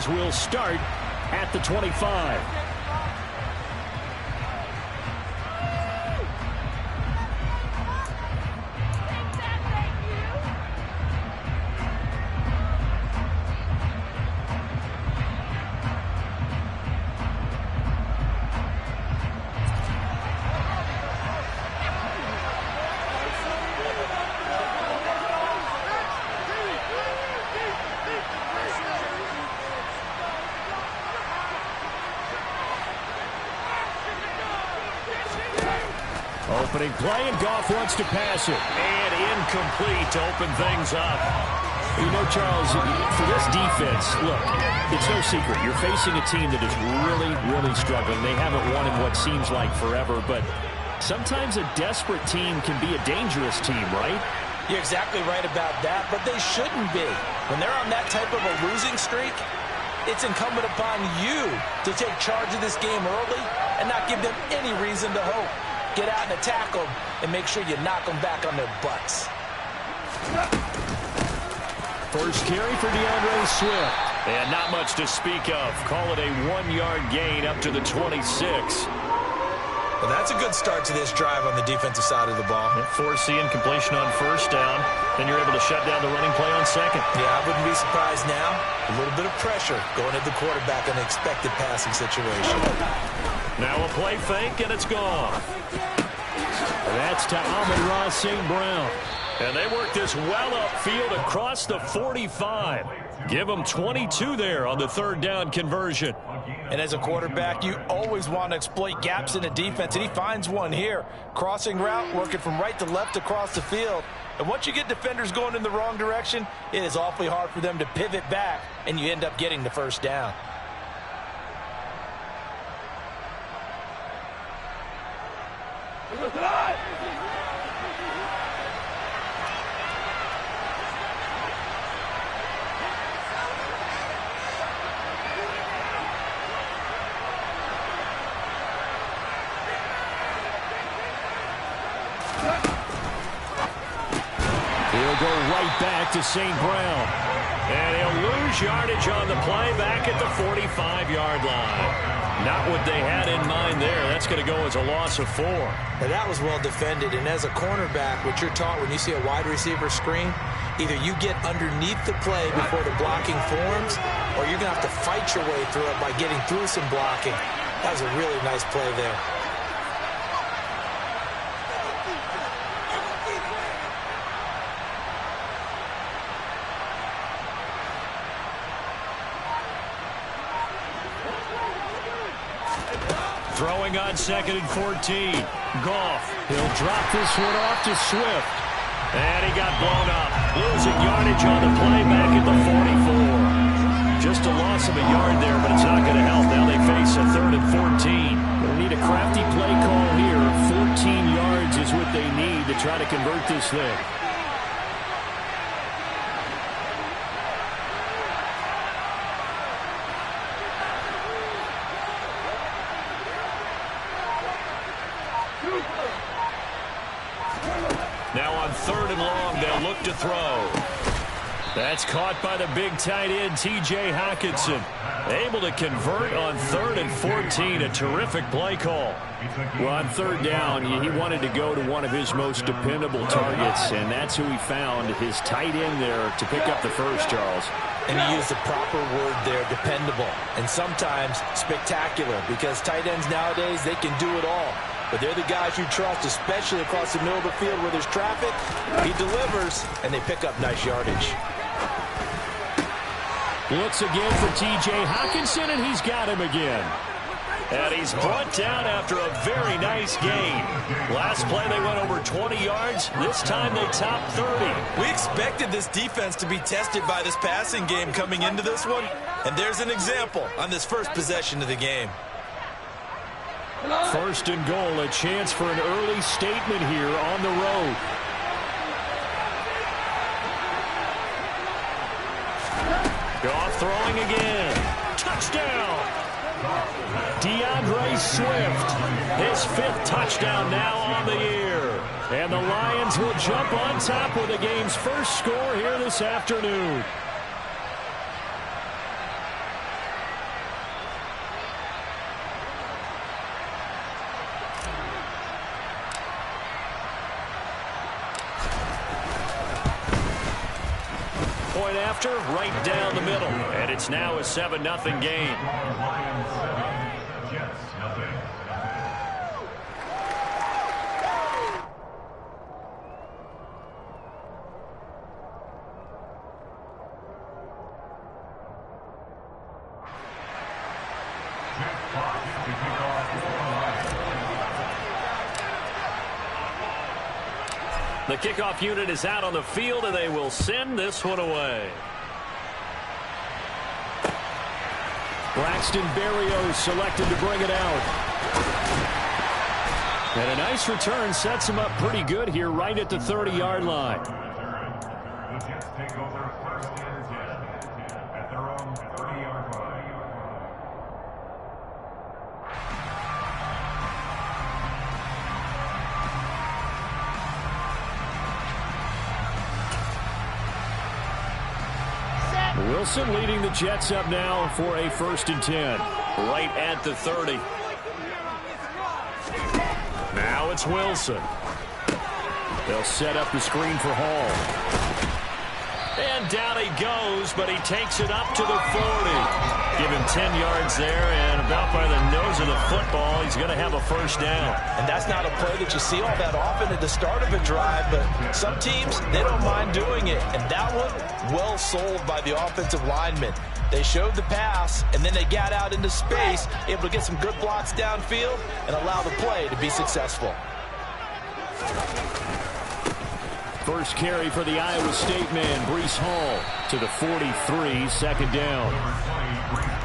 Lions will start at the 25. Opening play, and Goff wants to pass it. And incomplete to open things up. You know, Charles, for this defense, look, it's no secret. You're facing a team that is really, really struggling. They haven't won in what seems like forever, but sometimes a desperate team can be a dangerous team, right? You're exactly right about that, but they shouldn't be. When they're on that type of a losing streak, it's incumbent upon you to take charge of this game early and not give them any reason to hope. Get out and attack them and make sure you knock them back on their butts. First carry for DeAndre Swift. And not much to speak of. Call it a 1-yard gain up to the 26. Well, that's a good start to this drive on the defensive side of the ball. Force the incompletion on first down. Then you're able to shut down the running play on second. Yeah, I wouldn't be surprised now. A little bit of pressure going at the quarterback in an expected passing situation. Now a play fake, and it's gone. That's to Amon-Ra St. Brown. And they work this well upfield across the 45. Give them 22 there on the third down conversion. And as a quarterback, you always want to exploit gaps in the defense, and he finds one here. Crossing route, working from right to left across the field. And once you get defenders going in the wrong direction, it is awfully hard for them to pivot back, and you end up getting the first down. He'll go right back to St. Brown. And he'll lose yardage on the play back at the 45-yard line. Not what they had in mind there. That's going to go as a loss of 4. Now that was well defended, and as a cornerback, what you're taught when you see a wide receiver screen, either you get underneath the play before the blocking forms, or you're going to have to fight your way through it by getting through some blocking. That was a really nice play there. Throwing on 2nd and 14. Goff. He'll drop this one off to Swift. And he got blown up. Losing yardage on the play back at the 44. Just a loss of a yard there, but it's not going to help. Now they face a 3rd and 14. They'll need a crafty play call here. 14 yards is what they need to try to convert this thing. Now on 3rd and long, they'll look to throw. That's caught by the big tight end, T.J. Hockenson. Able to convert on 3rd and 14. A terrific play call. Well, on 3rd down, he wanted to go to one of his most dependable targets, and that's who he found, his tight end there, to pick up the first, Charles. And he used the proper word there, dependable, and sometimes spectacular, because tight ends nowadays, they can do it all. But they're the guys you trust, especially across the middle of the field where there's traffic. He delivers, and they pick up nice yardage. Looks again for T.J. Hockenson, and he's got him again. And he's brought down after a very nice gain. Last play, they went over 20 yards. This time, they topped 30. We expected this defense to be tested by this passing game coming into this one. And there's an example on this first possession of the game. 1st and goal, a chance for an early statement here on the road. Goff throwing again. Touchdown! DeAndre Swift, his 5th touchdown now on the year. And the Lions will jump on top with the game's first score here this afternoon. point after, right down the middle. And it's now a 7-0 game. The kickoff unit is out on the field, and they will send this one away. Braxton Berrios selected to bring it out. And a nice return sets him up pretty good here right at the 30-yard line. The Jets take over first and 10 at their own 30-yard line. Wilson leading the Jets up now for a 1st and 10. Right at the 30. Now it's Wilson. They'll set up the screen for Hall. And down he goes, but he takes it up to the 40. Give him 10 yards there, and about by the nose of the football, he's going to have a 1st down. And that's not a play that you see all that often at the start of a drive, but some teams, they don't mind doing it. And that one, well sold by the offensive lineman. They showed the pass, and then they got out into space, able to get some good blocks downfield and allow the play to be successful. First carry for the Iowa State man, Breece Hall, to the 43, 2nd down.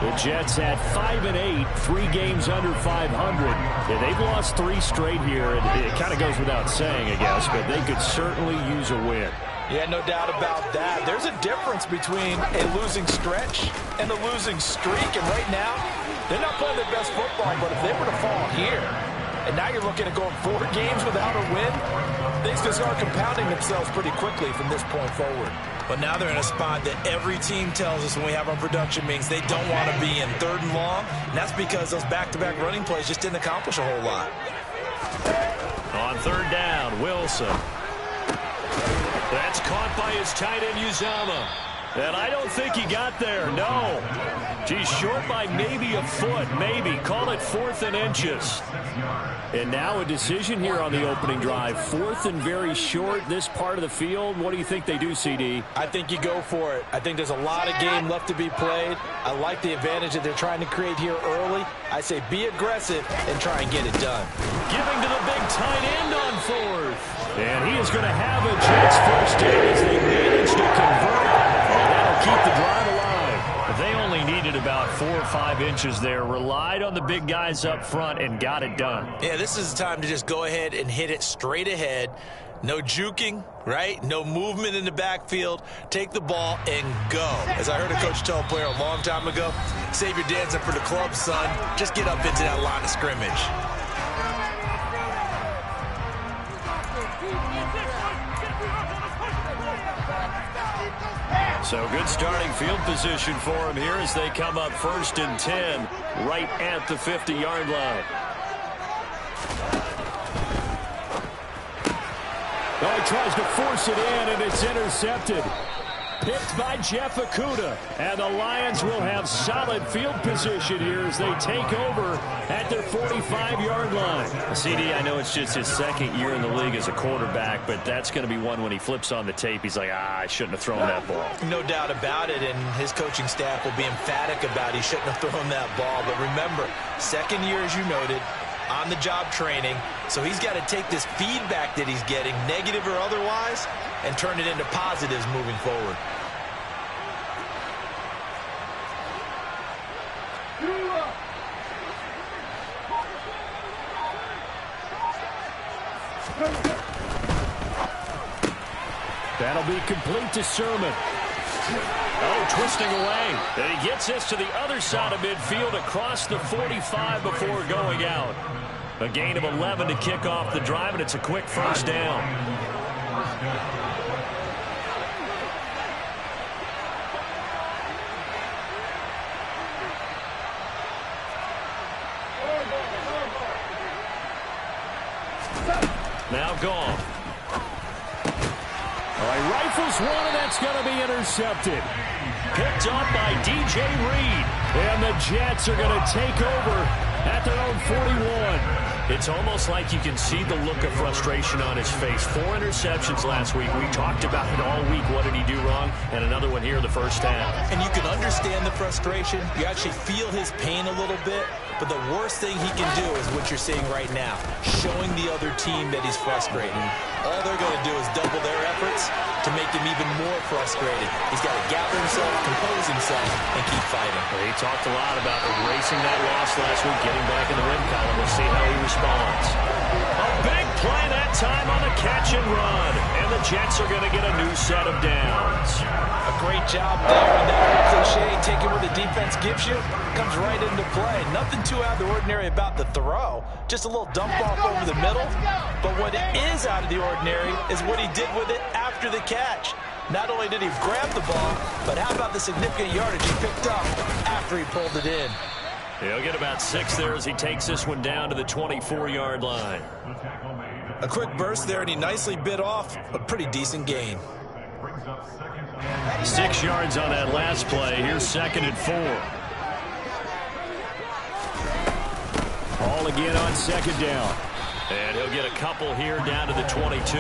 The Jets at 5-8, 3 games under 500. Yeah, they've lost 3 straight here, and it kind of goes without saying, I guess, but they could certainly use a win. Yeah, no doubt about that. There's a difference between a losing stretch and a losing streak, and right now, they're not playing their best football, but if they were to fall here, and now you're looking at going 4 games without a win, things can start compounding themselves pretty quickly from this point forward. But now they're in a spot that every team tells us when we have our production meetings they don't want to be in, 3rd and long, and that's because those back-to-back running plays just didn't accomplish a whole lot. On 3rd down, Wilson. That's caught by his tight end, Uzama. And I don't think he got there, no. He's short by maybe a foot, maybe. Call it 4th and inches. And now a decision here on the opening drive. 4th and very short, this part of the field. What do you think they do, CD? I think you go for it. I think there's a lot of game left to be played. I like the advantage that they're trying to create here early. I say be aggressive and try and get it done. Giving to the big tight end on 4th. And he is going to have a Jets 1st down as they manage to convert. And that'll keep the drive alive. But they only needed about 4 or 5 inches there. Relied on the big guys up front and got it done. Yeah, this is the time to just go ahead and hit it straight ahead. No juking, right? No movement in the backfield. Take the ball and go. As I heard a coach tell a player a long time ago, save your dancing for the club, son. Just get up into that line of scrimmage. So good starting field position for him here as they come up 1st and 10 right at the 50-yard line. Oh, he tries to force it in, and it's intercepted. Picked by Jeff Okudah. And the Lions will have solid field position here as they take over at their 45-yard line. CD, I know it's just his 2nd year in the league as a quarterback, but that's going to be one when he flips on the tape. He's like, I shouldn't have thrown that ball. No doubt about it, and his coaching staff will be emphatic about he shouldn't have thrown that ball. But remember, 2nd year, as you noted, on-the-job training, so he's got to take this feedback that he's getting, negative or otherwise, and turn it into positives moving forward. That'll be complete to Sermon. Oh, twisting away. And he gets this to the other side of midfield across the 45 before going out. A gain of 11 to kick off the drive, and it's a quick 1st down. Now gone. He rifles one, and that's going to be intercepted. Picked up by DJ Reed. And the Jets are going to take over at their own 41. It's almost like you can see the look of frustration on his face. 4 interceptions last week. We talked about it all week. What did he do wrong? And another one here in the first half. And you can understand the frustration. You actually feel his pain a little bit. But the worst thing he can do is what you're seeing right now, showing the other team that he's frustrated. All they're going to do is double their efforts to make him even more frustrated. He's got to gather himself, compose himself, and keep fighting. Well, he talked a lot about erasing that loss last week, getting back in the win column. We'll see how he responds. A big play that time on the catch and run. And the Jets are going to get a new set of downs. A great job there. And that cliche, taking what the defense gives you, comes right into play. Nothing too out of the ordinary about the throw. Just a little dump off over the middle. But what is out of the ordinary is what he did with it after the catch. Not only did he grab the ball, but how about the significant yardage he picked up after he pulled it in? He'll get about 6 there as he takes this one down to the 24-yard line. A quick burst there, and he nicely bit off a pretty decent gain. 6 yards on that last play. Here's 2nd and 4. Ball again on 2nd down. And he'll get a couple here down to the 22.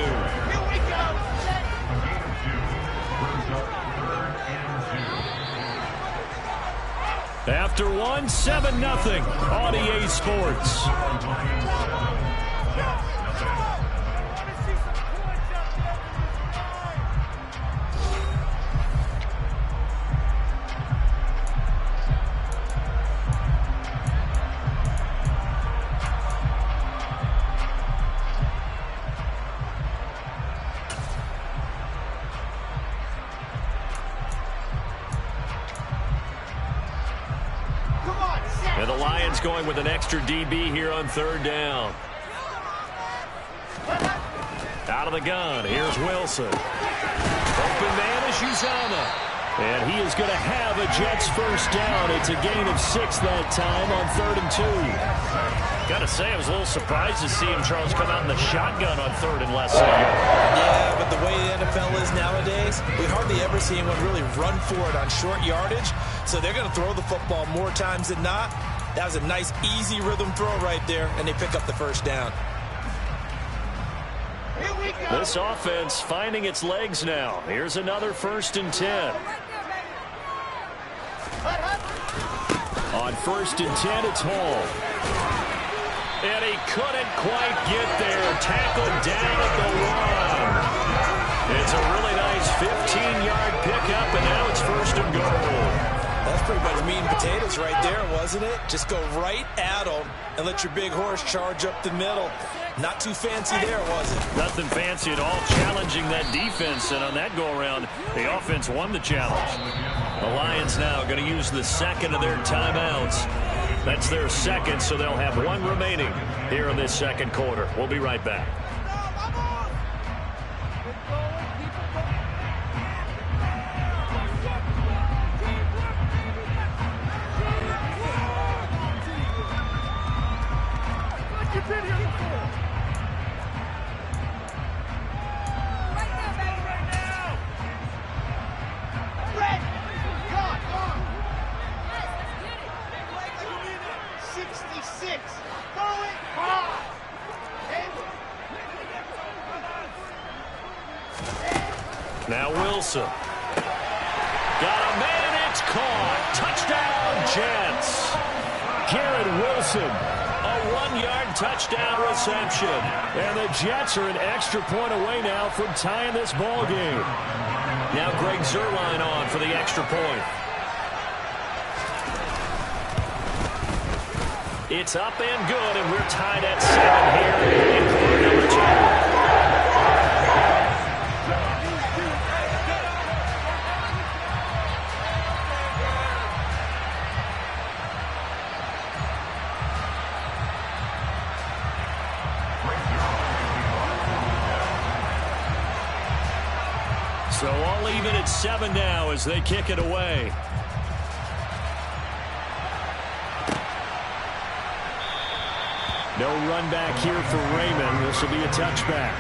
After 1, 7-0 on EA Sports. And the Lions going with an extra DB here on 3rd down. Out of the gun, here's Wilson. Open man is Uzama. And he is going to have a Jets first down. It's a gain of 6 that time on 3rd and 2. Got to say, I was a little surprised to see him, Charles, come out in the shotgun on 3rd and less. Yeah, but the way the NFL is nowadays, we hardly ever see anyone really run for it on short yardage. So they're going to throw the football more times than not. That was a nice, easy rhythm throw right there, and they pick up the first down. This offense finding its legs now. Here's another 1st and 10. On 1st and 10, it's Hall. And he couldn't quite get there. Tackled down at the 1. It's a really nice 15-yard pickup, and now it's 1st and goal. That's pretty much meat and potatoes right there, wasn't it? Just go right at them and let your big horse charge up the middle. Not too fancy there, was it? Nothing fancy at all, challenging that defense. And on that go-around, the offense won the challenge. The Lions now going to use the 2nd of their timeouts. That's their 2nd, so they'll have 1 remaining here in this 2nd quarter. We'll be right back. Now Wilson. Got a man, it's caught. Touchdown, Jets. Garrett Wilson, a 1-yard touchdown reception. And the Jets are an extra point away now from tying this ball game. Now Greg Zuerlein on for the extra point. It's up and good, and we're tied at 7 here in quarter number 2. So all even at 7 now as they kick it away. No run back here for Raymond. This will be a touchback.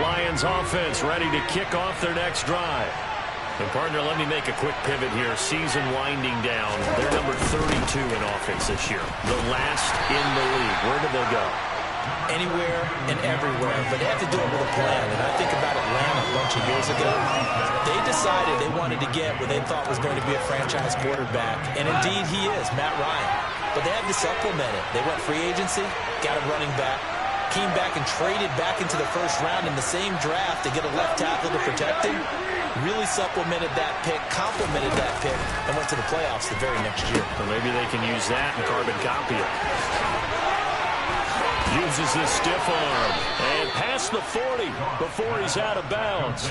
Lions offense ready to kick off their next drive. And, partner, let me make a quick pivot here. Season winding down. They're number 32 in offense this year. The last in the league. Where do they go? Anywhere and everywhere, but they have to do it with a plan. And I think about Atlanta a bunch of years ago. They decided they wanted to get what they thought was going to be a franchise quarterback, and indeed he is, Matt Ryan. But they had to supplement it. They went free agency, got a running back, came back and traded back into the first round in the same draft to get a left tackle to protect him. Really supplemented that pick, complemented that pick, and went to the playoffs the very next year. Well, maybe they can use that and carbon copy it. Uses the stiff arm and past the 40 before he's out of bounds.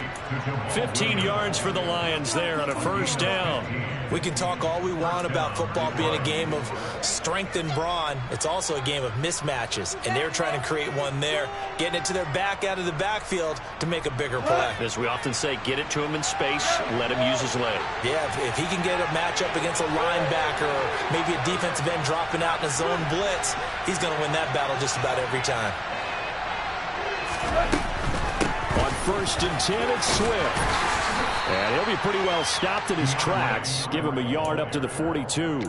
15 yards for the Lions there on a first down. We can talk all we want about football being a game of strength and brawn. It's also a game of mismatches, and they're trying to create one there, getting it to their back out of the backfield to make a bigger play. As we often say, get it to him in space, let him use his leg. Yeah, if he can get a matchup against a linebacker or maybe a defensive end dropping out in a zone blitz, he's going to win that battle just about every time. On 1st and 10, it's Swift. And he'll be pretty well stopped in his tracks. Give him a yard up to the 42.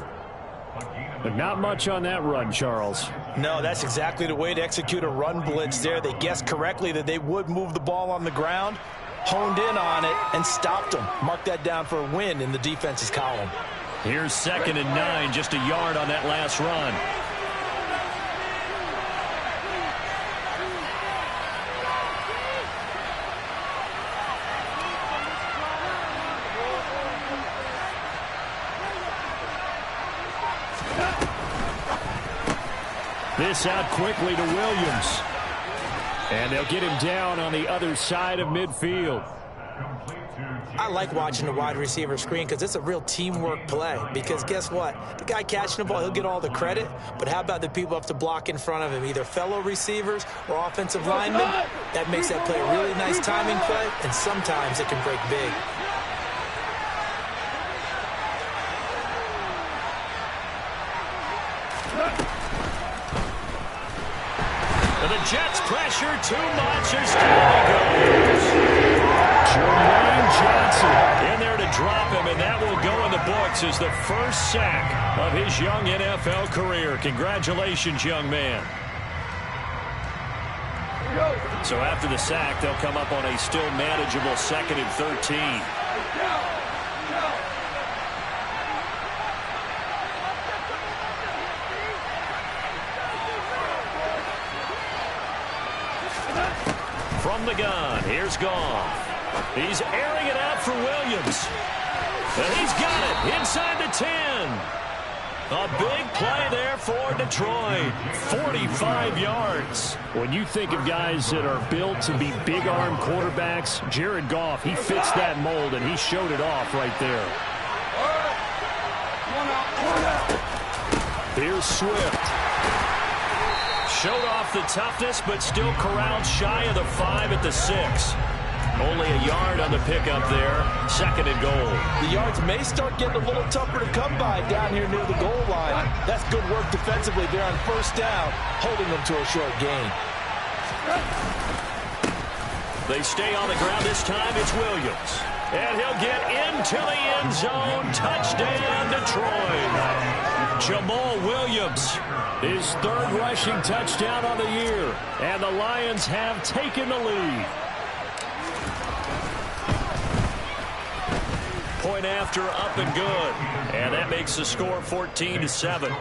But not much on that run, Charles. No, that's exactly the way to execute a run blitz there. They guessed correctly that they would move the ball on the ground, honed in on it, and stopped them. Mark that down for a win in the defense's column. Here's 2nd and 9, just a yard on that last run. This out quickly to Williams. And they'll get him down on the other side of midfield. I like watching the wide receiver screen because it's a real teamwork play. Because guess what? The guy catching the ball, he'll get all the credit. But how about the people up to block in front of him, either fellow receivers or offensive linemen? That makes that play a really nice timing play, and sometimes it can break big. The Jets pressure too much as down he goes. Jermaine Johnson in there to drop him, and that will go in the books as the first sack of his young NFL career. Congratulations, young man. So after the sack, they'll come up on a still manageable 2nd and 13. From the gun, here's Goff. He's airing it out for Williams. And he's got it inside the 10. A big play there for Detroit. 45 yards. When you think of guys that are built to be big-arm quarterbacks, Jared Goff, he fits that mold, and he showed it off right there. Here's Swift. Showed off the toughness, but still corralled shy of the 5 at the 6. Only a yard on the pickup there. 2nd and goal. The yards may start getting a little tougher to come by down here near the goal line. That's good work defensively there on 1st down, holding them to a short gain. They stay on the ground this time. It's Williams. And he'll get into the end zone. Touchdown, Detroit. Jamal Williams, his 3rd rushing touchdown on the year. And the Lions have taken the lead. Point after, up and good. And that makes the score 14-7.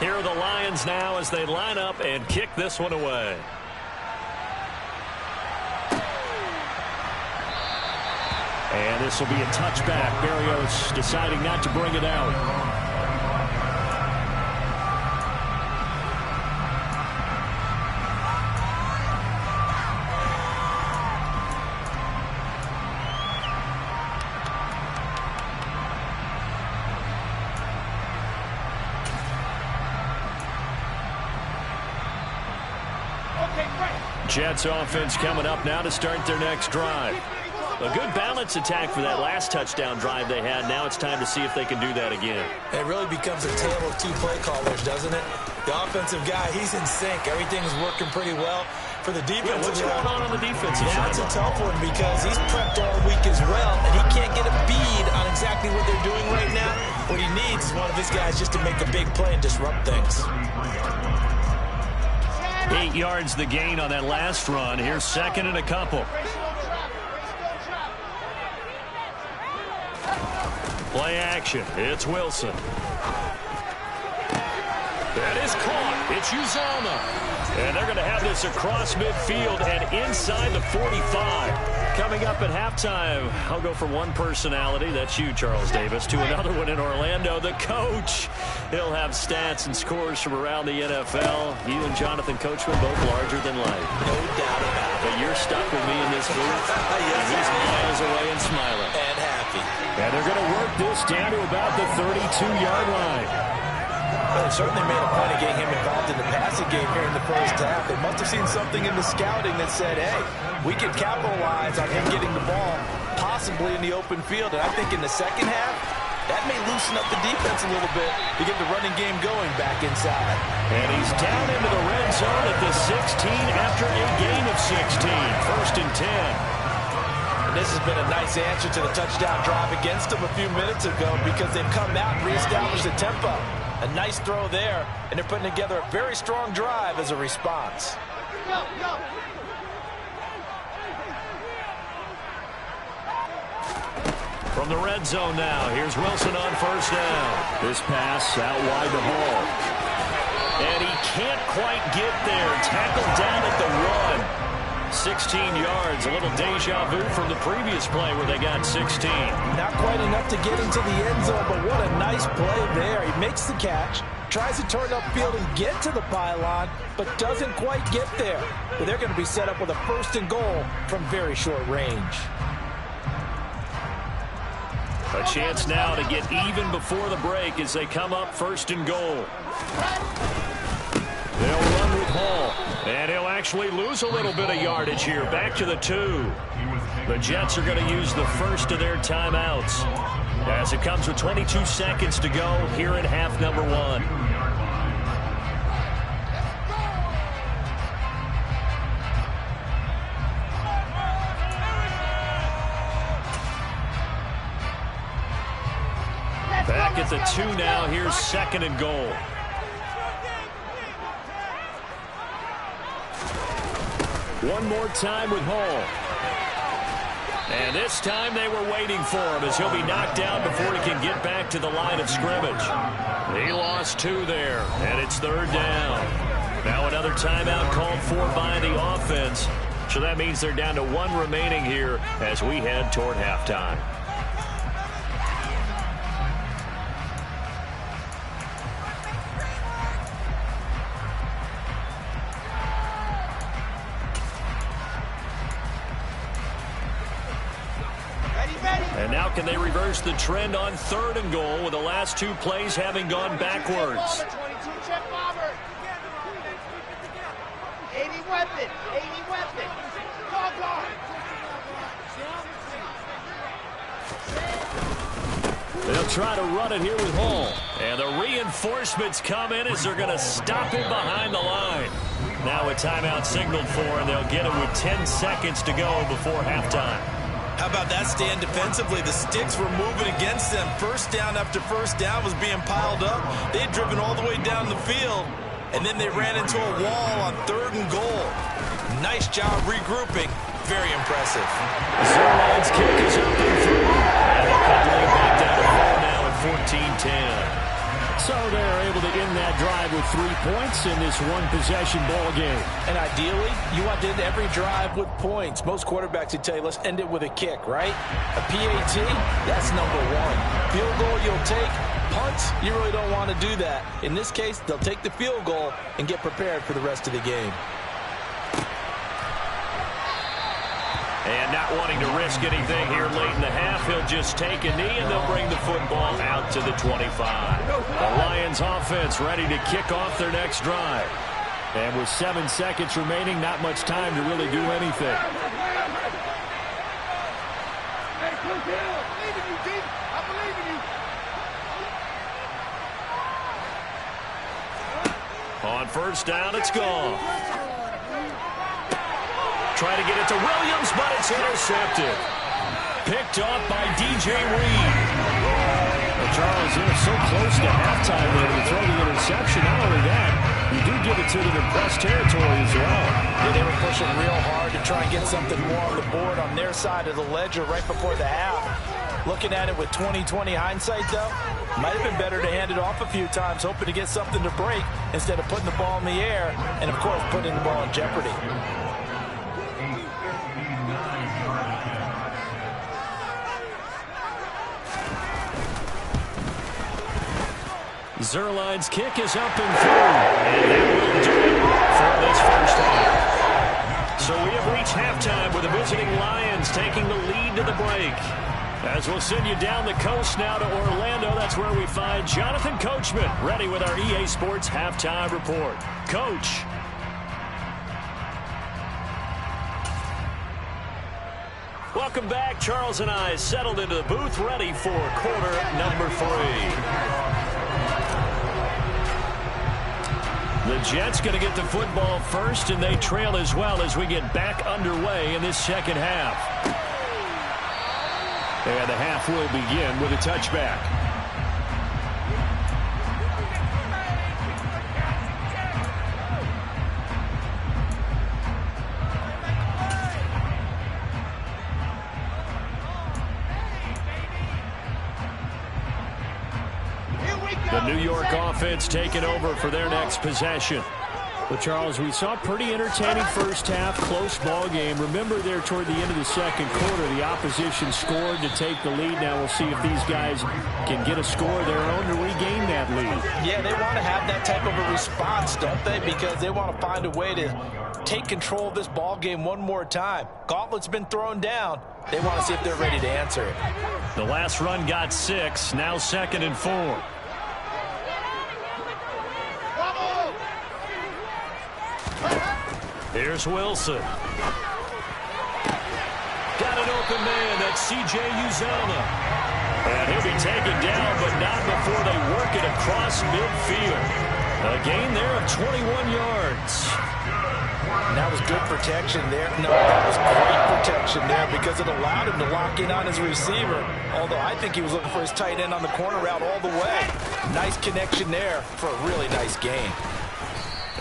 Here are the Lions now as they line up and kick this one away. And this will be a touchback. Berrios deciding not to bring it out. Jets offense coming up now to start their next drive. A good balance attack for that last touchdown drive they had. Now it's time to see if they can do that again. It really becomes a tale of two play callers, doesn't it? The offensive guy, he's in sync. Everything's working pretty well. For the defense, what's going on the defensive side? That's a tough one because he's prepped all week as well, and he can't get a bead on exactly what they're doing right now. What he needs is one of his guys just to make a big play and disrupt things. 8 yards the gain on that last run. Here's second and a couple. Play action. It's Wilson. That is caught. It's Uzama. And they're going to have this across midfield and inside the 45. Coming up at halftime, I'll go from one personality, that's you, Charles Davis, to another one in Orlando, the coach. He'll have stats and scores from around the NFL. You and Jonathan Coachman both larger than life. No doubt about it. But you're stuck with me in this booth. Yes, he's miles away and smiling. And happy. And they're going to work this down to about the 32-yard line. Well, they certainly made a point of getting him involved in the passing game here in the first half. They must have seen something in the scouting that said, hey, we could capitalize on him getting the ball, possibly in the open field. And I think in the second half, that may loosen up the defense a little bit to get the running game going back inside. And he's down into the red zone at the 16 after a gain of 16. First and 10. This has been a nice answer to the touchdown drive against them a few minutes ago because they've come out and reestablished the tempo. A nice throw there, and they're putting together a very strong drive as a response. From the red zone now, here's Wilson on first down. This pass out wide to Hall. And he can't quite get there. Tackled down at the 1. 16 yards, a little deja vu from the previous play where they got 16. Not quite enough to get into the end zone, but what a nice play there. He makes the catch, tries to turn upfield and get to the pylon, but doesn't quite get there. But they're going to be set up with a first and goal from very short range. A chance now to get even before the break as they come up first and goal. They'll run with Hall, and he'll actually lose a little bit of yardage here. Back to the 2. The Jets are going to use the first of their timeouts as it comes with 22 seconds to go here in half number 1. Back at the 2 now. Here's second and goal. One more time with Hall. And this time they were waiting for him as he'll be knocked down before he can get back to the line of scrimmage. He lost 2 there, and it's third down. Now another timeout called for by the offense. So that means they're down to 1 remaining here as we head toward halftime. And now can they reverse the trend on third and goal with the last 2 plays having gone backwards? 22, check Robert. 80 weapon. 80 weapon. They'll try to run it here with Hall. And the reinforcements come in as they're going to stop him behind the line. Now a timeout signaled for, and they'll get it with 10 seconds to go before halftime. How about that stand defensively? The sticks were moving against them. First down after first down was being piled up. They had driven all the way down the field, and then they ran into a wall on third and goal. Nice job regrouping. Very impressive. Zerline's kick is up and through. And they cut the lead back down to 4 now at 14-10. So they're able to end that drive with 3 points in this one-possession ball game. And ideally, you want to end every drive with points. Most quarterbacks would tell you, let's end it with a kick, right? A PAT, that's number 1. Field goal you'll take. Punts, you really don't want to do that. In this case, they'll take the field goal and get prepared for the rest of the game. And not wanting to risk anything here late in the half, he'll just take a knee and they'll bring the football out to the 25. The Lions offense ready to kick off their next drive. And with 7 seconds remaining, not much time to really do anything. On first down, it's gone. Trying to get it to Williams, but it's intercepted. Picked off by DJ Reed. Well, Charles, they're so close to halftime there to throw the interception. Not only that, you do give it to them in press territory as well. Yeah, they were pushing real hard to try and get something more on the board on their side of the ledger right before the half. Looking at it with 20/20 hindsight, though, might have been better to hand it off a few times, hoping to get something to break instead of putting the ball in the air and, of course, putting the ball in jeopardy. Zerline's kick is up and through. And that will do it for this first half. So we have reached halftime with the visiting Lions taking the lead to the break. As we'll send you down the coast now to Orlando, that's where we find Jonathan Coachman ready with our EA Sports halftime report. Coach. Welcome back. Charles and I settled into the booth ready for quarter number 3. The Jets going to get the football first, and they trail as well as we get back underway in this second half. And the half will begin with a touchback. The New York offense taking over for their next possession. Well, Charles, we saw a pretty entertaining first half, close ball game. Remember there toward the end of the second quarter, the opposition scored to take the lead. Now we'll see if these guys can get a score of their own to regain that lead. Yeah, they want to have that type of a response, don't they? Because they want to find a way to take control of this ball game one more time. Gauntlet's been thrown down. They want to see if they're ready to answer it. The last run got 6, now 2nd and 4. Here's Wilson. Got an open man. That's C.J. Uzomah. And he'll be taken down, but not before they work it across midfield. A gain there of 21 yards. And that was good protection there. No, that was great protection there because it allowed him to lock in on his receiver. Although I think he was looking for his tight end on the corner route all the way. Nice connection there for a really nice gain.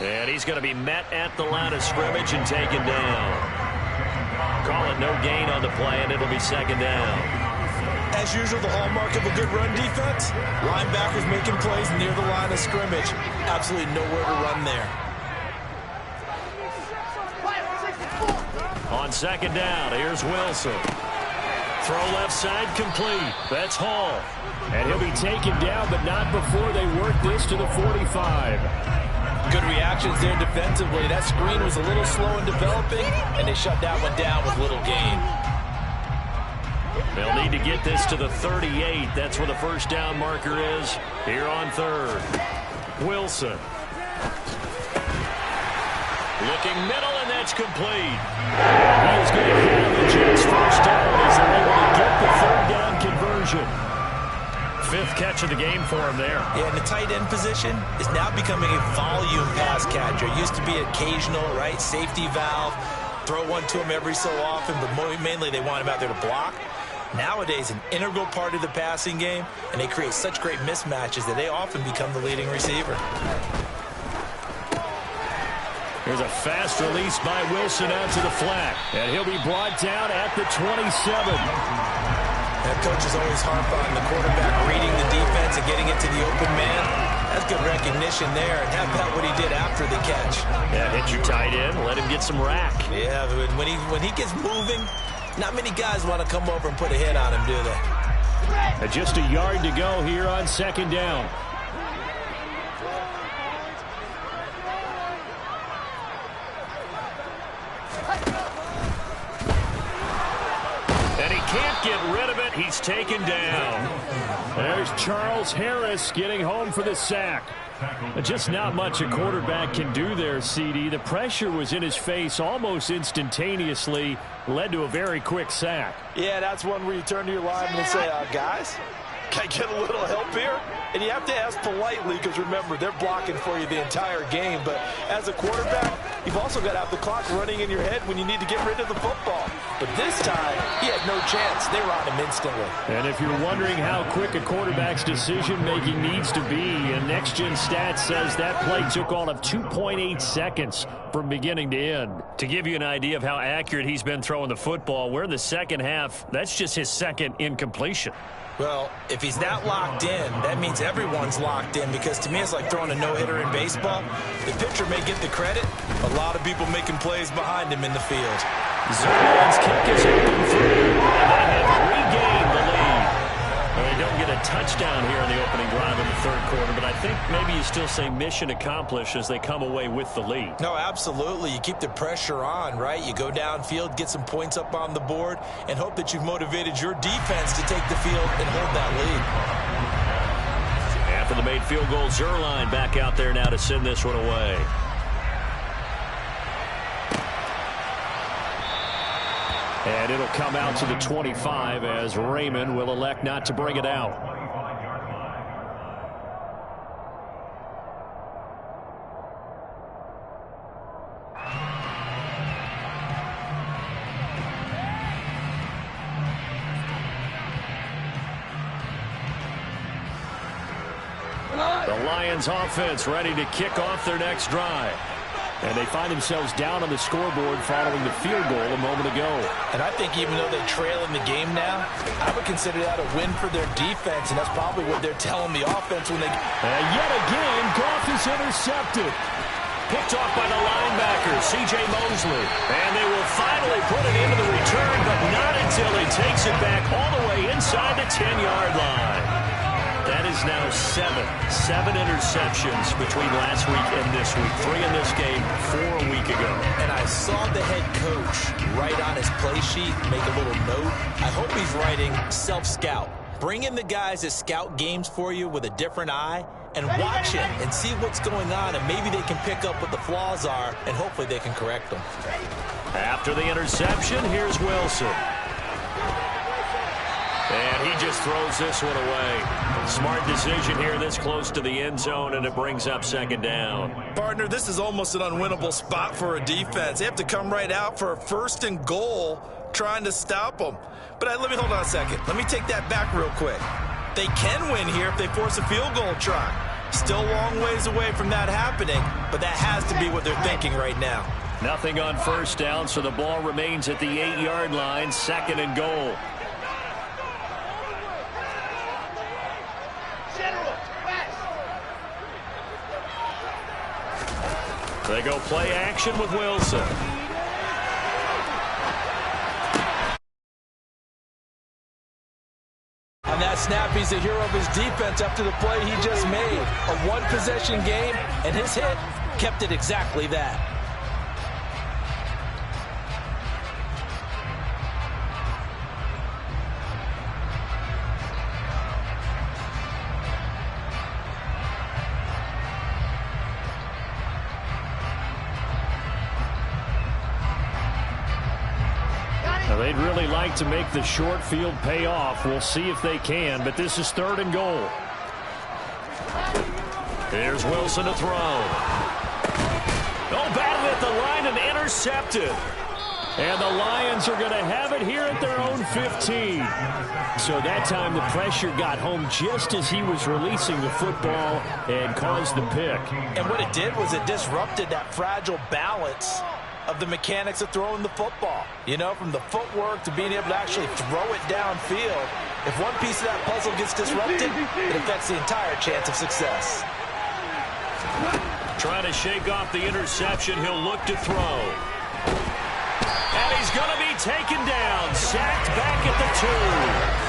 And he's going to be met at the line of scrimmage and taken down. Call it no gain on the play, and it'll be 2nd down. As usual, the hallmark of a good run defense, linebackers making plays near the line of scrimmage. Absolutely nowhere to run there. On 2nd down, here's Wilson. Throw left side complete. That's Hall. And he'll be taken down, but not before they work this to the 45. Good reactions there defensively. That screen was a little slow in developing, and they shut that one down with little gain. They'll need to get this to the 38. That's where the first down marker is here on 3rd. Wilson. Looking middle, and that's complete. He is going to have the Jets first down as they're able to get the 3rd down conversion. 5th catch of the game for him there. Yeah, and the tight end position is now becoming a volume pass catcher. It used to be occasional, right? Safety valve. Throw one to him every so often, but mainly they want him out there to block. Nowadays, an integral part of the passing game, and they create such great mismatches that they often become the leading receiver. Here's a fast release by Wilson out to the flat, and he'll be brought down at the 27. That coach is always harp on the quarterback reading the defense and getting it to the open man. That's good recognition there. And how about what he did after the catch? Yeah, hit your tight end, let him get some rack. Yeah, when he gets moving, not many guys want to come over and put a hit on him, do they? And just a yard to go here on 2nd down. Can't get rid of it. He's taken down. There's Charles Harris getting home for the sack. Just not much a quarterback can do there, CD. The pressure was in his face almost instantaneously, led to a very quick sack. Yeah, that's one where you turn to your lineman and say, guys, can I get a little help here? And you have to ask politely because, remember, they're blocking for you the entire game. But as a quarterback, you've also got to have the clock running in your head when you need to get rid of the football. But this time, he had no chance. They were on him instantly. And if you're wondering how quick a quarterback's decision-making needs to be, and Next Gen Stats says that play took all of 2.8 seconds from beginning to end. To give you an idea of how accurate he's been throwing the football, we're in the second half. That's just his second incompletion. Well, if he's not locked in, that means everyone's locked in, because to me it's like throwing a no-hitter in baseball. The pitcher may get the credit, a lot of people making plays behind him in the field. Zerlin's kick is open through, and they have regained the lead. Well, they don't get a touchdown here in the opening drive in the third quarter, but I think maybe you still say mission accomplished as they come away with the lead. No, absolutely. You keep the pressure on, right? You go downfield, get some points up on the board, and hope that you've motivated your defense to take the field and hold that lead. After the made field goal, Zerline back out there now to send this one away. And it'll come out to the 25 as Raymond will elect not to bring it out. The Lions offense ready to kick off their next drive. And they find themselves down on the scoreboard following the field goal a moment ago. And I think even though they trail in the game now, I would consider that a win for their defense, and that's probably what they're telling the offense when they... And yet again, Goff is intercepted. Picked off by the linebacker, C.J. Mosley. And they will finally put it into the return, but not until he takes it back all the way inside the 10-yard line. That is now seven interceptions between last week and this week. 3 in this game, 4 a week ago. And I saw the head coach write on his play sheet, make a little note. I hope he's writing self-scout. Bring in the guys that scout games for you with a different eye and watch him and see what's going on, and maybe they can pick up what the flaws are, and hopefully they can correct them. After the interception, here's Wilson. And he just throws this one away. Smart decision here this close to the end zone, and it brings up second down. Partner, this is almost an unwinnable spot for a defense. They have to come right out for a 1st and goal trying to stop them. But let me hold on a second. Let me take that back real quick. They can win here if they force a field goal try. Still a long ways away from that happening, but that has to be what they're thinking right now. Nothing on first down, so the ball remains at the 8-yard line, 2nd and goal. They go play action with Wilson. On that snap, he's a hero of his defense after the play he just made. A one-possession game, and his hit kept it exactly that. They'd really like to make the short field pay off. We'll see if they can, but this is 3rd and goal. Here's Wilson to throw. Oh, batted at the line and intercepted. And the Lions are going to have it here at their own 15. So that time the pressure got home just as he was releasing the football and caused the pick. And what it did was it disrupted that fragile balance of the mechanics of throwing the football. You know, from the footwork to being able to actually throw it downfield. If one piece of that puzzle gets disrupted, it affects the entire chance of success. Trying to shake off the interception. He'll look to throw. And he's going to be taken down. Sacked back at the 2.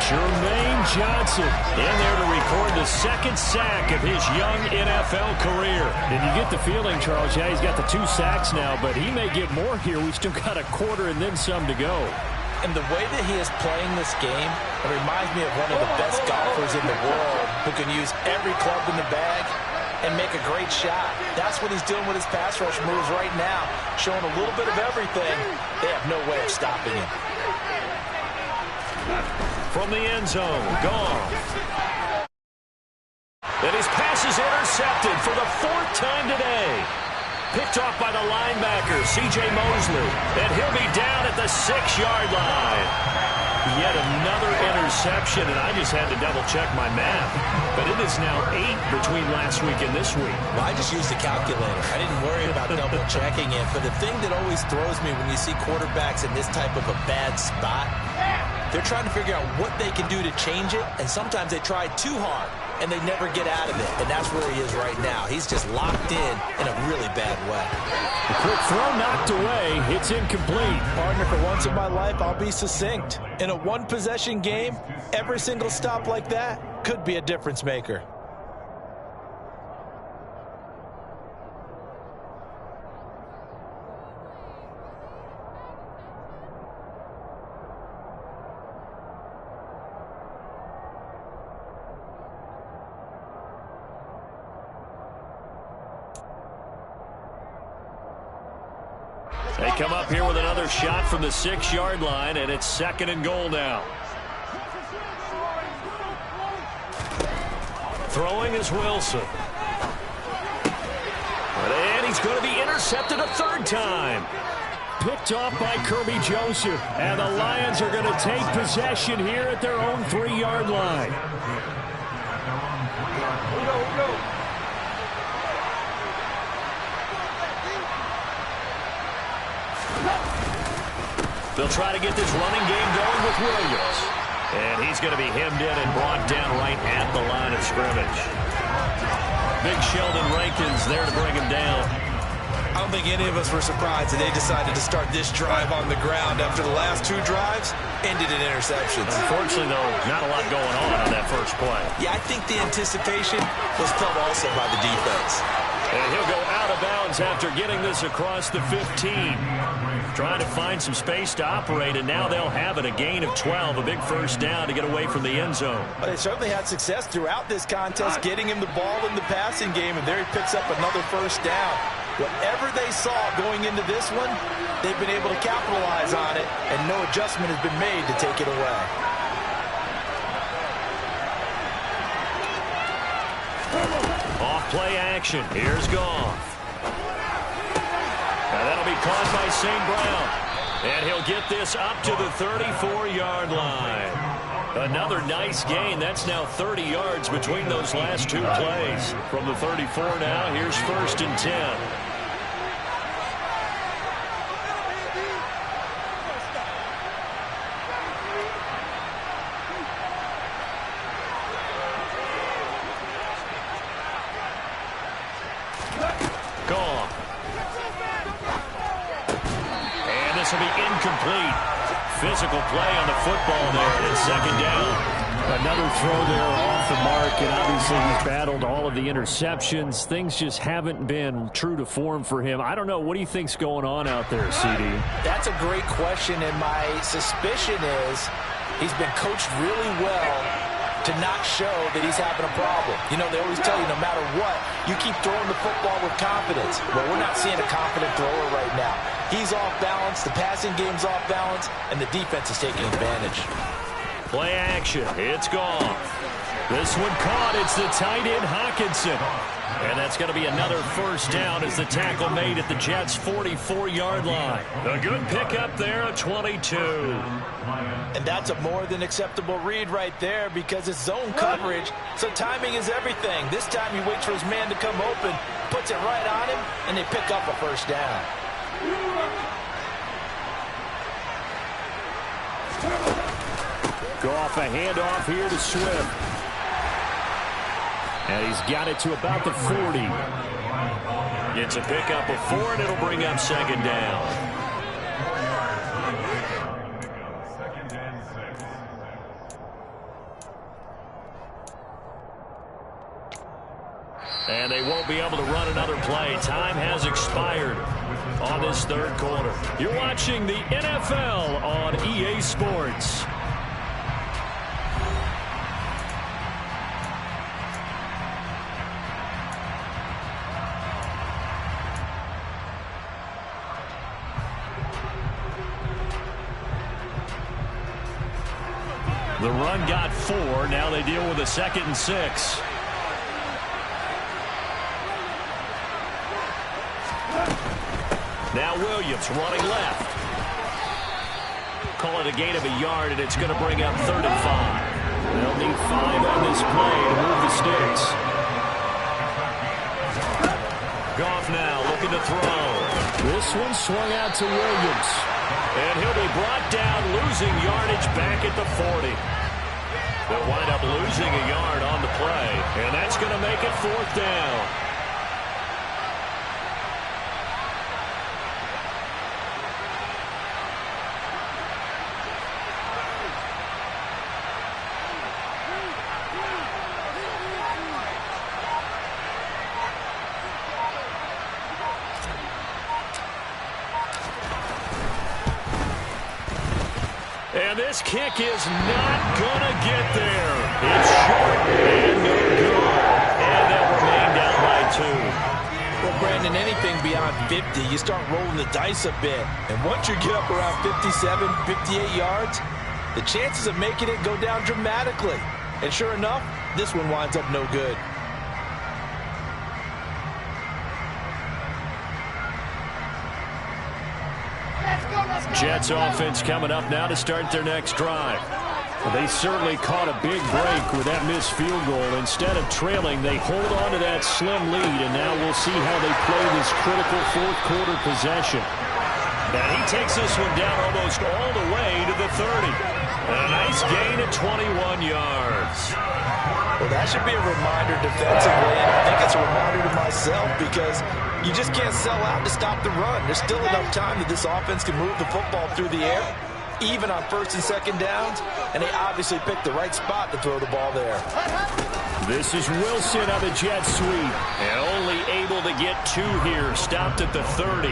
Jermaine Johnson in there to record the 2nd sack of his young NFL career. And you get the feeling, Charles, yeah, he's got the 2 sacks now, but he may get more here. We've still got a quarter and then some to go. And the way that he is playing this game, it reminds me of one of the best golfers in the world who can use every club in the bag and make a great shot. That's what he's doing with his pass rush moves right now, showing a little bit of everything. They have no way of stopping him. From the end zone, Goff. And his pass is intercepted for the 4th time today. Picked off by the linebacker, C.J. Mosley. And he'll be down at the 6-yard line. Yet another interception, and I just had to double-check my math. But it is now 8 between last week and this week. Well, I just used the calculator. I didn't worry about double-checking it. But the thing that always throws me when you see quarterbacks in this type of a bad spot, they're trying to figure out what they can do to change it, and sometimes they try too hard, and they never get out of it. And that's where he is right now. He's just locked in a really bad way. A quick throw knocked away. It's incomplete. Partner, for once in my life, I'll be succinct. In a one-possession game, every single stop like that could be a difference maker. They come up here with another shot from the 6-yard line, and it's 2nd and goal now. Throwing is Wilson. And he's going to be intercepted a 3rd time. Picked off by Kirby Joseph. And the Lions are going to take possession here at their own 3-yard line. They'll try to get this running game going with Williams. And he's going to be hemmed in and brought down right at the line of scrimmage. Big Sheldon Rankins there to bring him down. I don't think any of us were surprised that they decided to start this drive on the ground after the last 2 drives ended in interceptions. Unfortunately, though, not a lot going on that first play. Yeah, I think the anticipation was felt also by the defense. And he'll go out of bounds after getting this across the 15. Trying to find some space to operate, and now they'll have it. A gain of 12, a big first down to get away from the end zone. But they certainly had success throughout this contest, getting him the ball in the passing game, and there he picks up another first down. Whatever they saw going into this one, they've been able to capitalize on it, and no adjustment has been made to take it away. Off play action. Here's Goff. And that'll be caught by St. Brown. And he'll get this up to the 34-yard line. Another nice gain. That's now 30 yards between those last 2 plays. From the 34 now, here's 1st and 10. This will be incomplete. Physical play on the football there, and it's 2nd down. Another throw there off the mark, and obviously he's battled all of the interceptions. Things just haven't been true to form for him. I don't know. What do you think's going on out there, CD? That's a great question, and my suspicion is he's been coached really well to not show that he's having a problem. You know, they always tell you no matter what, you keep throwing the football with confidence. Well, we're not seeing a confident thrower right now. He's off balance, the passing game's off balance, and the defense is taking advantage. Play action. It's Goff. This one caught. It's the tight end, Hawkinson. And that's going to be another first down as the tackle made at the Jets' 44-yard line. A good pickup there at 22. And that's a more than acceptable read right there because it's zone coverage, so timing is everything. This time he waits for his man to come open, puts it right on him, and they pick up a first down. Goff, a handoff here to Swift. And he's got it to about the 40. It's a pickup of 4, and it'll bring up 2nd down. And they won't be able to run another play. Time has expired on this 3rd quarter. You're watching the NFL on EA Sports. The run got 4. Now they deal with a 2nd and 6. Now Williams running left. Call it a gain of a yard, and it's going to bring up 3rd and 5. They'll need 5 on this play to move the sticks. Goff now looking to throw. This one swung out to Williams. And he'll be brought down, losing yardage back at the 40. They'll wind up losing a yard on the play, and that's going to make it 4th down. And this kick is not going to get there. It's short and no good. And they'll remain down by 2. Well, Brandon, anything beyond 50, you start rolling the dice a bit. And once you get up around 57, 58 yards, the chances of making it go down dramatically. And sure enough, this one winds up no good. Jets offense coming up now to start their next drive. They certainly caught a big break with that missed field goal. Instead of trailing, they hold on to that slim lead, and now we'll see how they play this critical 4th quarter possession. And he takes this one down almost all the way to the 30. And a nice gain of 21 yards. Well, that should be a reminder defensively, and I think it's a reminder to myself because you just can't sell out to stop the run. There's still enough time that this offense can move the football through the air, even on 1st and 2nd downs, and they obviously picked the right spot to throw the ball there. This is Wilson on the jet sweep. And only able to get 2 here, stopped at the 30.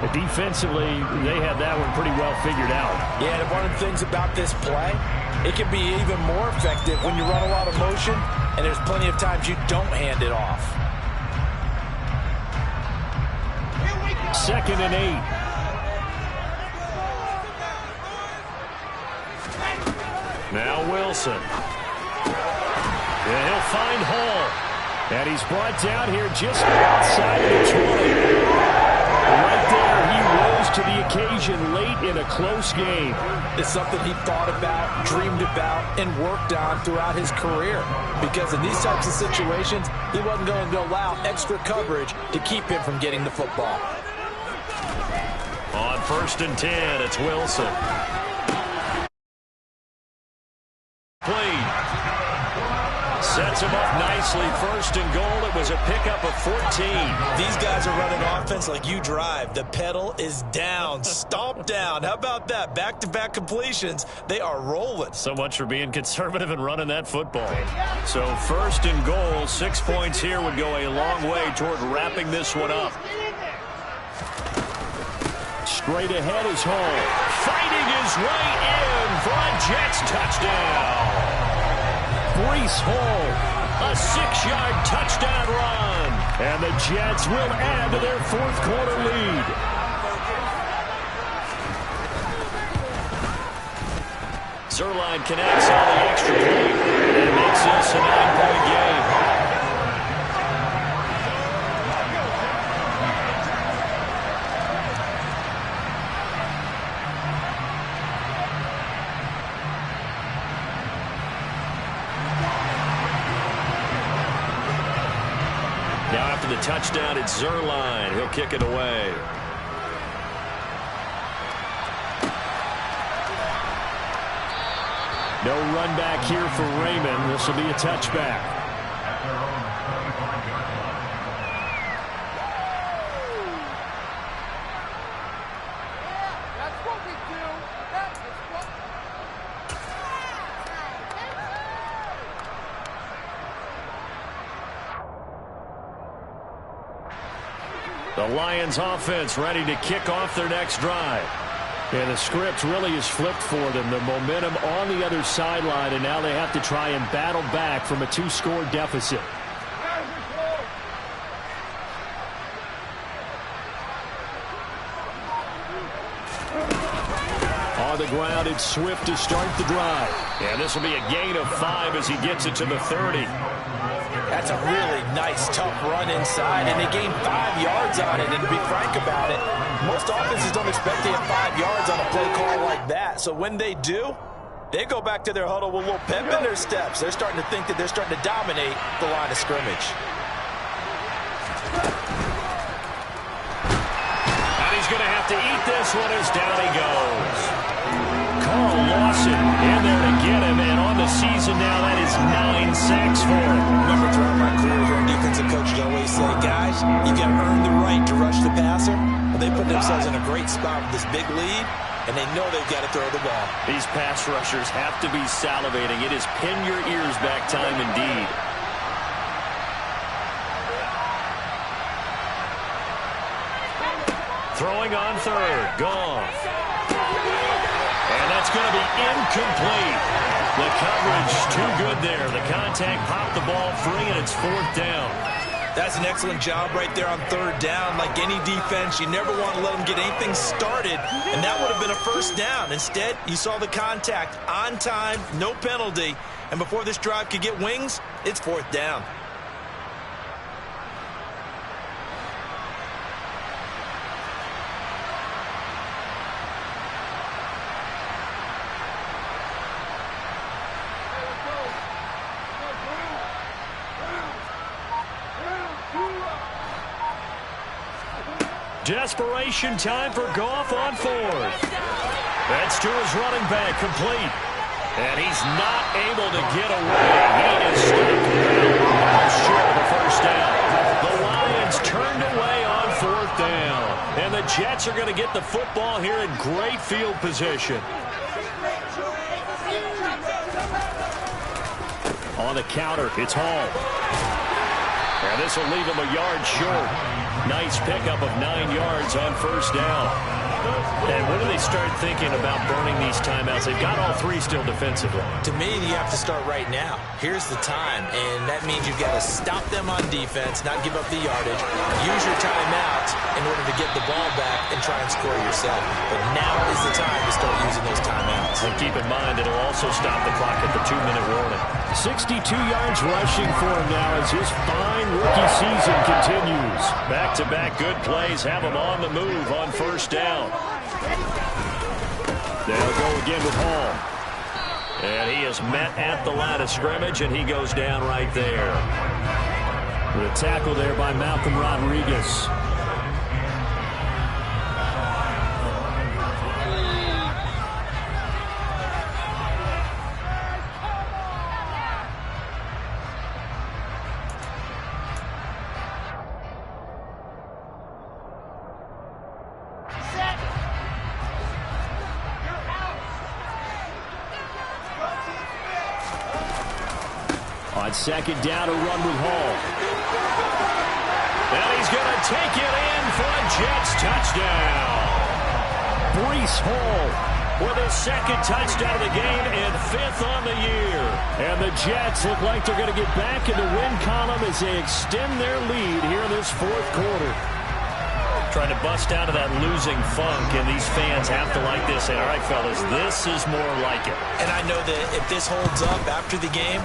But defensively, they had that one pretty well figured out. Yeah, and one of the things about this play, it can be even more effective when you run a lot of motion, and there's plenty of times you don't hand it off. 2nd and 8. Now Wilson. And he'll find Hall. And he's brought down here just outside of the 20. Right there, he rose to the occasion late in a close game. It's something he thought about, dreamed about, and worked on throughout his career. Because in these types of situations, he wasn't going to allow extra coverage to keep him from getting the football. On 1st and 10, it's Wilson. Played. Sets him up nicely. 1st and goal. It was a pickup of 14. These guys are running offense like you drive. The pedal is down, stomped down. How about that? Back-to-back completions. They are rolling. So much for being conservative and running that football. So 1st and goal. 6 points here would go a long way toward wrapping this one up. Straight ahead is Hall. Fighting his way in for a Jets touchdown. Breece Hall. A 6-yard touchdown run. And the Jets will add to their 4th quarter lead. Zerline connects on the extra point and makes this a 9-point game. Now after the touchdown, it's Zerline. He'll kick it away. No run back here for Raymond. This will be a touchback. The Lions offense ready to kick off their next drive. And the script really is flipped for them. The momentum on the other sideline, and now they have to try and battle back from a 2-score deficit. On On the ground, it's Swift to start the drive. And this will be a gain of 5 as he gets it to the 30. That's a really nice, tough run inside, and they gained 5 yards on it. And to be frank about it, most offenses don't expect to get 5 yards on a play call like that. So when they do, they go back to their huddle with a little pep in their steps. They're starting to think that they're starting to dominate the line of scrimmage. And he's going to have to eat this one as down he goes. Carl Lawson in there to get him, and on the season now, that is 9 sacks for him. Remember, throughout my career here, defensive coaches always say, guys, you got to earn the right to rush the passer. Well, they put themselves in a great spot with this big lead, and they know they've got to throw the ball. These pass rushers have to be salivating. It is pin your ears back time indeed. Throwing on third. Goff. And that's going to be incomplete. The coverage too good there. The contact popped the ball free, and it's 4th down. That's an excellent job right there on 3rd down. Like any defense, you never want to let them get anything started, and that would have been a 1st down. Instead, you saw the contact on time, no penalty, and before this drive could get wings, it's 4th down. Desperation time for Goff on 4th. That's to his running back, complete. And he's not able to get away. He is stopped short of the 1st down. The Lions turned away on 4th down. And the Jets are going to get the football here in great field position. On the counter, it's Hall. And this will leave him a yard short. Nice pickup of 9 yards on 1st down. And when do they start thinking about burning these timeouts? They've got all 3 still defensively. To me, you have to start right now. Here's the time, and that means you've got to stop them on defense, not give up the yardage, use your timeouts in order to get the ball back and try and score yourself. But now is the time to start using those timeouts. And keep in mind, it'll also stop the clock at the 2-minute warning. 62 yards rushing for him now as his fine rookie season continues. Back-to-back good plays have him on the move on 1st down. They'll go again with Hall. And he is met at the line of scrimmage, and he goes down right there. The tackle there by Malcolm Rodriguez. On 2nd down, a run with Hall. And he's going to take it in for a Jets touchdown. Breece Hall with his 2nd touchdown of the game and 5th on the year. And the Jets look like they're going to get back in the win column as they extend their lead here in this 4th quarter. Trying to bust out of that losing funk, and these fans have to like this. And all right, fellas, this is more like it. And I know that if this holds up after the game,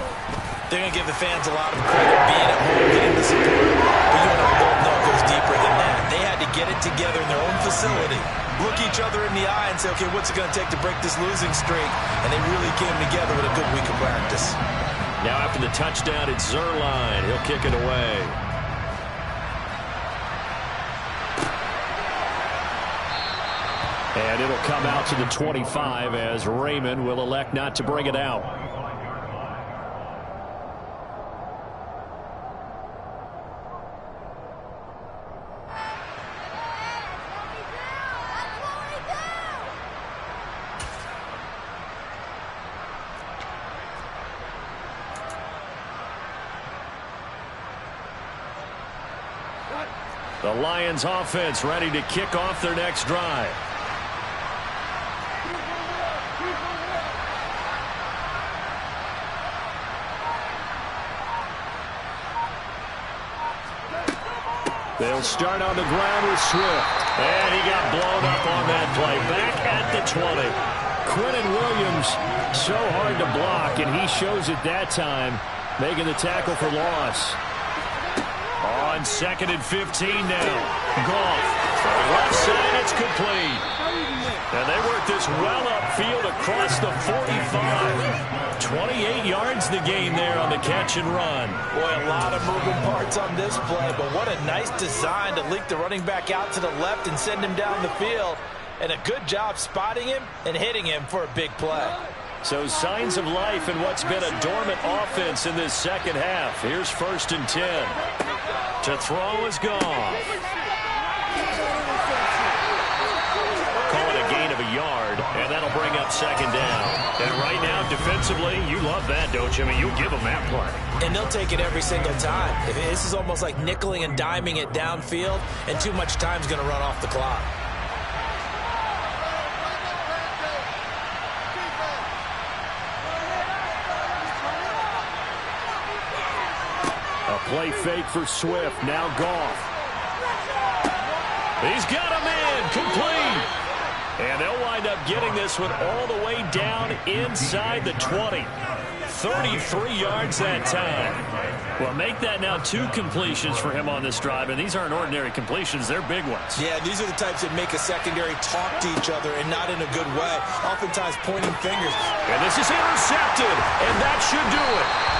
they're going to give the fans a lot of credit being at home, getting the support. But you and I both know it goes deeper than that. They had to get it together in their own facility, look each other in the eye and say, okay, what's it going to take to break this losing streak? And they really came together with a good week of practice. Now after the touchdown, it's Zerline. He'll kick it away. And it'll come out to the 25 as Raymond will elect not to bring it out. The Lions offense ready to kick off their next drive. They'll start on the ground with Swift. And he got blown up on that play. Back at the 20. Quinnen Williams, so hard to block, and he shows it that time, making the tackle for loss. On 2nd and 15 now. Goff, left side, it's complete. And they work this well upfield across the 45. 28 yards the gain there on the catch and run. Boy, a lot of moving parts on this play, but what a nice design to leak the running back out to the left and send him down the field. And a good job spotting him and hitting him for a big play. So signs of life in what's been a dormant offense in this second half. Here's 1st and 10. To throw is gone. Call it a gain of a yard, and that'll bring up 2nd down. And right now, defensively, you love that, don't you? I mean, you'll give them that play. And they'll take it every single time. This is almost like nickeling and diming it downfield, and too much time's going to run off the clock. Play fake for Swift. Now Goff. He's got him in. Complete. And they'll wind up getting this one all the way down inside the 20. 33 yards that time. Well, make that now 2 completions for him on this drive, and these aren't ordinary completions. They're big ones. Yeah, these are the types that make a secondary talk to each other and not in a good way, oftentimes pointing fingers. And this is intercepted, and that should do it.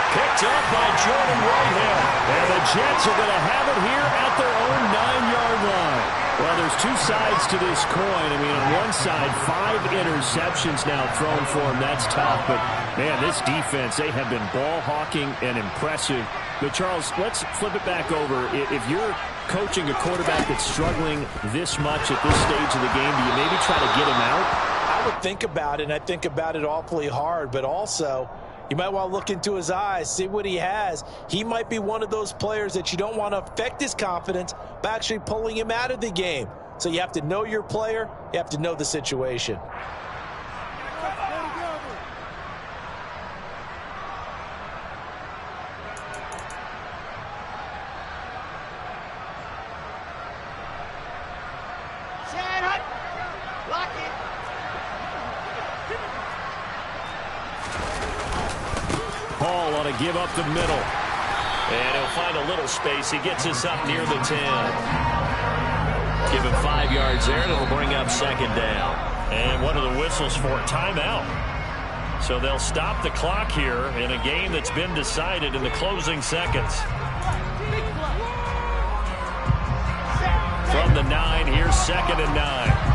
Picked up by Jordan Whitehead. And the Jets are going to have it here at their own 9-yard line. Well, there's 2 sides to this coin. I mean, on one side, 5 interceptions now thrown for him. That's tough. But, man, this defense, they have been ball hawking and impressive. But, Charles, let's flip it back over. If you're coaching a quarterback that's struggling this much at this stage of the game, do you maybe try to get him out? I would think about it, and I think about it awfully hard. But also, you might want to look into his eyes, see what he has. He might be one of those players that you don't want to affect his confidence by actually pulling him out of the game. So you have to know your player. You have to know the situation. Hall ought to give up the middle. And he'll find a little space. He gets us up near the 10. Give him 5 yards there, and it'll bring up 2nd down. And what are the whistles for? Timeout. So they'll stop the clock here in a game that's been decided in the closing seconds. From the 9, here's 2nd and 9.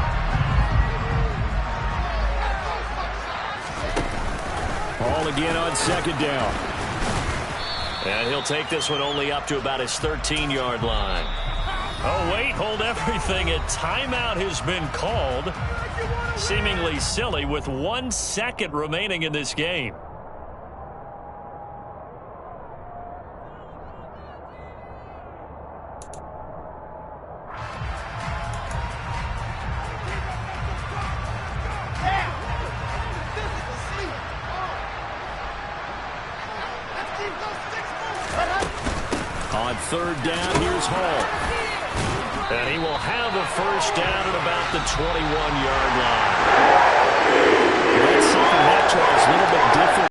Ball again on 2nd down. And he'll take this one only up to about his 13-yard line. Oh, wait, hold everything. A timeout has been called. Seemingly silly with 1 second remaining in this game. On 3rd down, here's Hall. And he will have the 1st down at about the 21-yard line. That's something that, Charles, a little bit different.